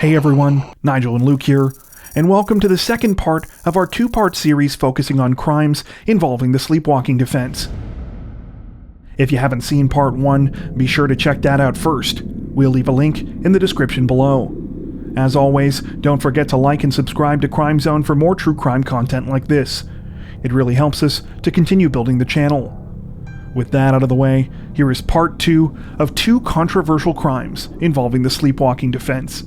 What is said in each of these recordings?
Hey everyone, Nigel and Luke here, and welcome to the second part of our two-part series focusing on crimes involving the sleepwalking defense. If you haven't seen part 1, be sure to check that out first. We'll leave a link in the description below. As always, don't forget to like and subscribe to Crime Zone for more true crime content like this. It really helps us to continue building the channel. With that out of the way, here is part 2 of 2 controversial crimes involving the sleepwalking defense.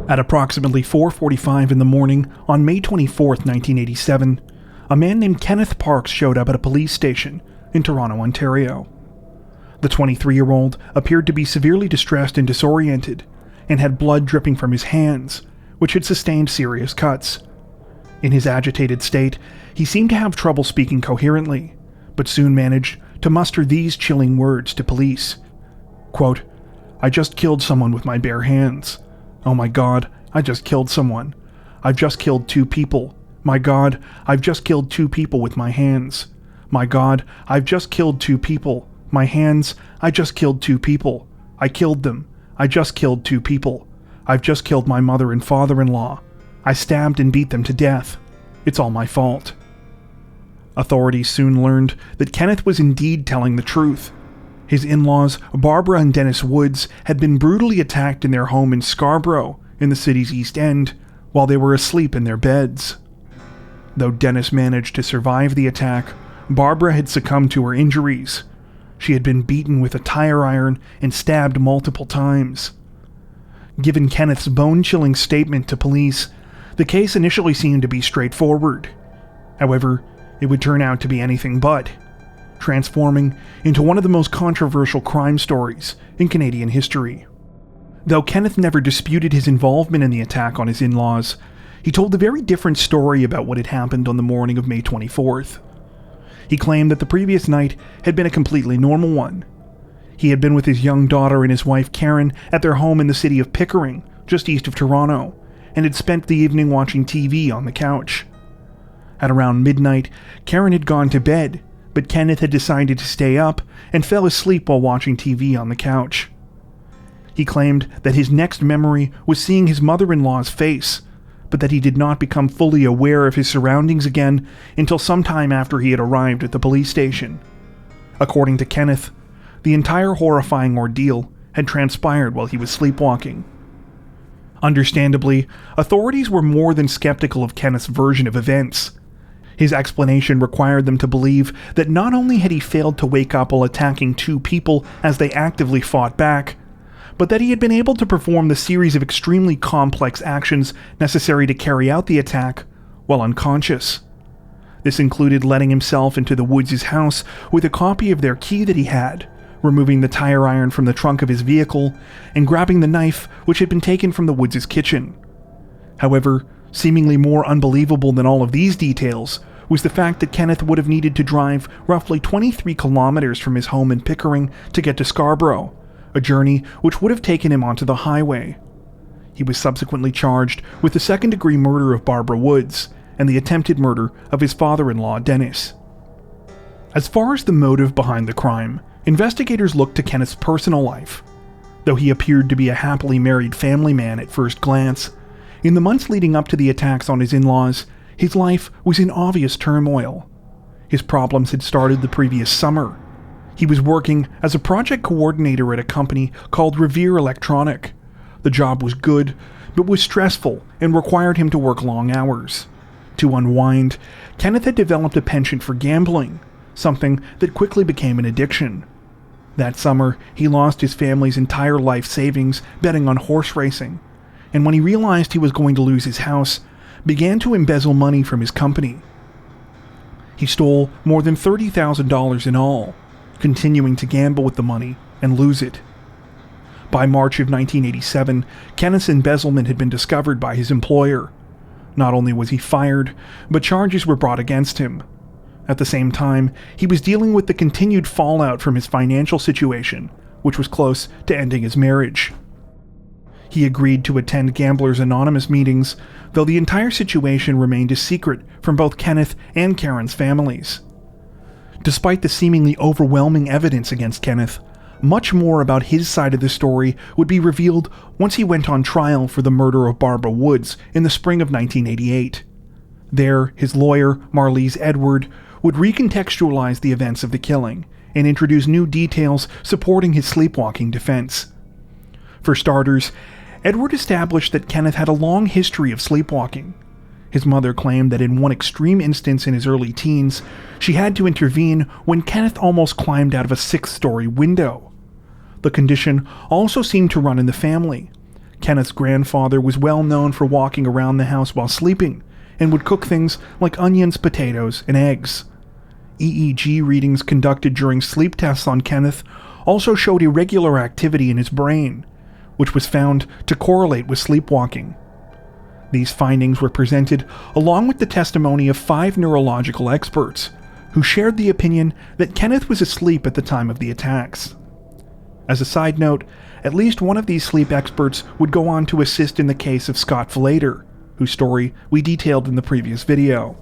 At approximately 4:45 in the morning on May 24th, 1987, a man named Kenneth Parks showed up at a police station in Toronto, Ontario. The 23-year-old appeared to be severely distressed and disoriented, and had blood dripping from his hands, which had sustained serious cuts. In his agitated state, he seemed to have trouble speaking coherently, but soon managed to muster these chilling words to police. Quote, "I just killed someone with my bare hands. Oh my God, I just killed someone. I've just killed 2 people. My God, I've just killed 2 people with my hands. My God, I've just killed 2 people. My hands, I just killed 2 people. I killed them. I just killed 2 people. I've just killed my mother and father-in-law. I stabbed and beat them to death. It's all my fault." Authorities soon learned that Kenneth was indeed telling the truth. His in-laws, Barbara and Dennis Woods, had been brutally attacked in their home in Scarborough, in the city's East End, while they were asleep in their beds. Though Dennis managed to survive the attack, Barbara had succumbed to her injuries. She had been beaten with a tire iron and stabbed multiple times. Given Kenneth's bone-chilling statement to police, the case initially seemed to be straightforward. However, it would turn out to be anything but, transforming into one of the most controversial crime stories in Canadian history. Though Kenneth never disputed his involvement in the attack on his in-laws, he told a very different story about what had happened on the morning of May 24th. He claimed that the previous night had been a completely normal one. He had been with his young daughter and his wife Karen at their home in the city of Pickering, just east of Toronto, and had spent the evening watching TV on the couch. At around midnight, Karen had gone to bed, but Kenneth had decided to stay up and fell asleep while watching TV on the couch. He claimed that his next memory was seeing his mother-in-law's face, but that he did not become fully aware of his surroundings again until sometime after he had arrived at the police station. According to Kenneth, the entire horrifying ordeal had transpired while he was sleepwalking. Understandably, authorities were more than skeptical of Kenneth's version of events. His explanation required them to believe that not only had he failed to wake up while attacking 2 people as they actively fought back, but that he had been able to perform the series of extremely complex actions necessary to carry out the attack while unconscious. This included letting himself into the Woods' house with a copy of their key that he had, removing the tire iron from the trunk of his vehicle, and grabbing the knife which had been taken from the Woods' kitchen. However, seemingly more unbelievable than all of these details was the fact that Kenneth would have needed to drive roughly 23 kilometers from his home in Pickering to get to Scarborough, a journey which would have taken him onto the highway. He was subsequently charged with the second-degree murder of Barbara Woods and the attempted murder of his father-in-law, Dennis. As far as the motive behind the crime, investigators looked to Kenneth's personal life. Though he appeared to be a happily married family man at first glance, in the months leading up to the attacks on his in-laws, his life was in obvious turmoil. His problems had started the previous summer. He was working as a project coordinator at a company called Revere Electronic. The job was good, but was stressful and required him to work long hours. To unwind, Kenneth had developed a penchant for gambling, something that quickly became an addiction. That summer, he lost his family's entire life savings betting on horse racing, and when he realized he was going to lose his house, began to embezzle money from his company. He stole more than $30,000 in all, continuing to gamble with the money and lose it. By March of 1987, Kenneth's embezzlement had been discovered by his employer. Not only was he fired, but charges were brought against him. At the same time, he was dealing with the continued fallout from his financial situation, which was close to ending his marriage. He agreed to attend Gamblers Anonymous meetings, though the entire situation remained a secret from both Kenneth and Karen's families. Despite the seemingly overwhelming evidence against Kenneth, much more about his side of the story would be revealed once he went on trial for the murder of Barbara Woods in the spring of 1988. There, his lawyer, Marlise Edward, would recontextualize the events of the killing and introduce new details supporting his sleepwalking defense. For starters, Edward established that Kenneth had a long history of sleepwalking. His mother claimed that in one extreme instance in his early teens, she had to intervene when Kenneth almost climbed out of a 6th-story window. The condition also seemed to run in the family. Kenneth's grandfather was well known for walking around the house while sleeping, and would cook things like onions, potatoes, and eggs. EEG readings conducted during sleep tests on Kenneth also showed irregular activity in his brain, which was found to correlate with sleepwalking. These findings were presented along with the testimony of 5 neurological experts, who shared the opinion that Kenneth was asleep at the time of the attacks. As a side note, at least one of these sleep experts would go on to assist in the case of Scott Flater, whose story we detailed in the previous video.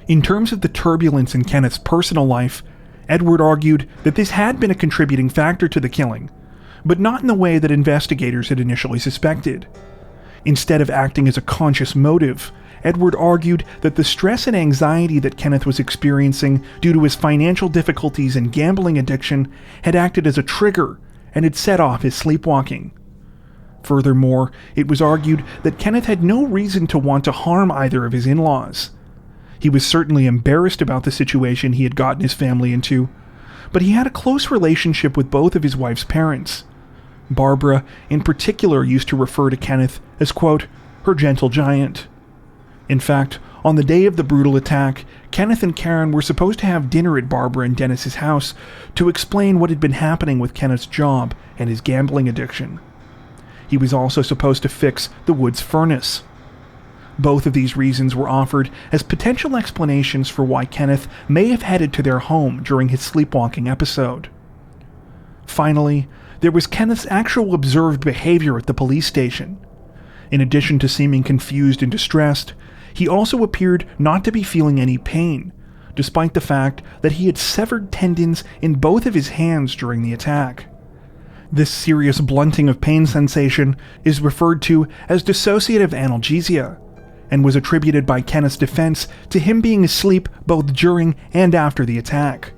In terms of the turbulence in Kenneth's personal life, Edward argued that this had been a contributing factor to the killing, but not in the way that investigators had initially suspected. Instead of acting as a conscious motive, Edward argued that the stress and anxiety that Kenneth was experiencing due to his financial difficulties and gambling addiction had acted as a trigger and had set off his sleepwalking. Furthermore, it was argued that Kenneth had no reason to want to harm either of his in-laws. He was certainly embarrassed about the situation he had gotten his family into, but he had a close relationship with both of his wife's parents. Barbara, in particular, used to refer to Kenneth as, quote, her gentle giant. In fact, on the day of the brutal attack, Kenneth and Karen were supposed to have dinner at Barbara and Dennis's house to explain what had been happening with Kenneth's job and his gambling addiction. He was also supposed to fix the Woods furnace. Both of these reasons were offered as potential explanations for why Kenneth may have headed to their home during his sleepwalking episode. Finally, there was Kenneth's actual observed behavior at the police station. In addition to seeming confused and distressed, he also appeared not to be feeling any pain, despite the fact that he had severed tendons in both of his hands during the attack. This serious blunting of pain sensation is referred to as dissociative analgesia, and was attributed by Kenneth's defense to him being asleep both during and after the attack.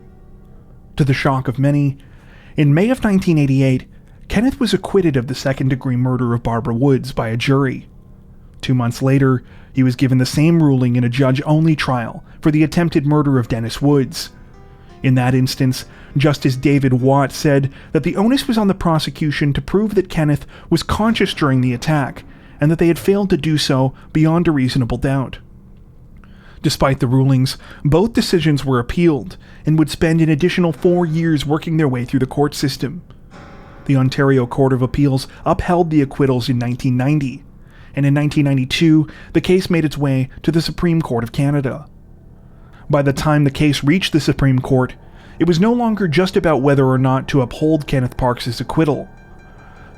To the shock of many, in May of 1988, Kenneth was acquitted of the second-degree murder of Barbara Woods by a jury. 2 months later, he was given the same ruling in a judge-only trial for the attempted murder of Dennis Woods. In that instance, Justice David Watt said that the onus was on the prosecution to prove that Kenneth was conscious during the attack, and that they had failed to do so beyond a reasonable doubt. Despite the rulings, both decisions were appealed, and would spend an additional 4 years working their way through the court system. The Ontario Court of Appeals upheld the acquittals in 1990, and in 1992, the case made its way to the Supreme Court of Canada. By the time the case reached the Supreme Court, it was no longer just about whether or not to uphold Kenneth Parks' acquittal.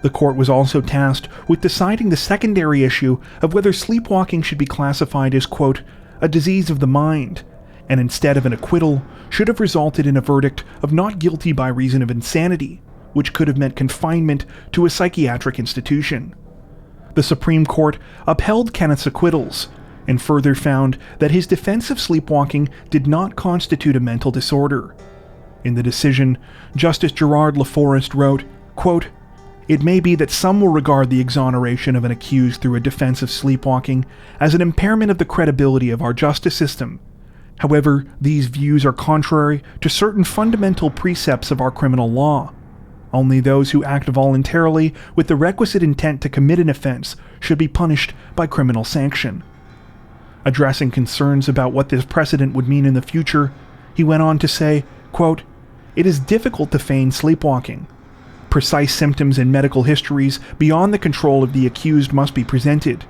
The court was also tasked with deciding the secondary issue of whether sleepwalking should be classified as, quote, a disease of the mind, and instead of an acquittal, should have resulted in a verdict of not guilty by reason of insanity, which could have meant confinement to a psychiatric institution. The Supreme Court upheld Kenneth's acquittals, and further found that his defense of sleepwalking did not constitute a mental disorder. In the decision, Justice Gerard LaForest wrote, quote, it may be that some will regard the exoneration of an accused through a defense of sleepwalking as an impairment of the credibility of our justice system. However, these views are contrary to certain fundamental precepts of our criminal law. Only those who act voluntarily with the requisite intent to commit an offense should be punished by criminal sanction. Addressing concerns about what this precedent would mean in the future, he went on to say, quote, it is difficult to feign sleepwalking. Precise symptoms and medical histories beyond the control of the accused must be presented,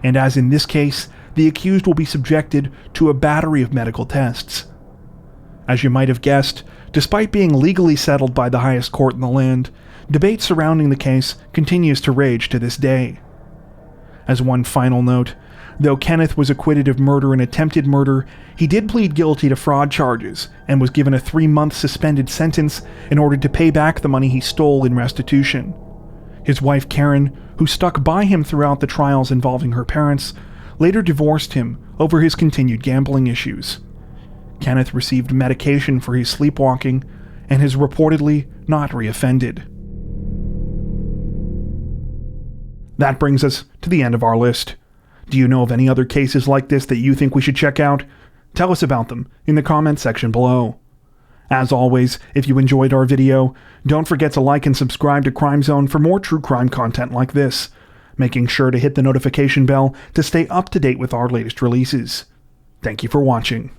and as in this case, the accused will be subjected to a battery of medical tests. As you might have guessed, despite being legally settled by the highest court in the land, debate surrounding the case continues to rage to this day. As one final note, Though Kenneth was acquitted of murder and attempted murder, he did plead guilty to fraud charges and was given a 3-month suspended sentence in order to pay back the money he stole in restitution. His wife Karen, who stuck by him throughout the trials involving her parents, later divorced him over his continued gambling issues. Kenneth received medication for his sleepwalking and has reportedly not reoffended. That brings us to the end of our list. Do you know of any other cases like this that you think we should check out? Tell us about them in the comments section below. As always, if you enjoyed our video, don't forget to like and subscribe to Crime Zone for more true crime content like this, making sure to hit the notification bell to stay up to date with our latest releases. Thank you for watching.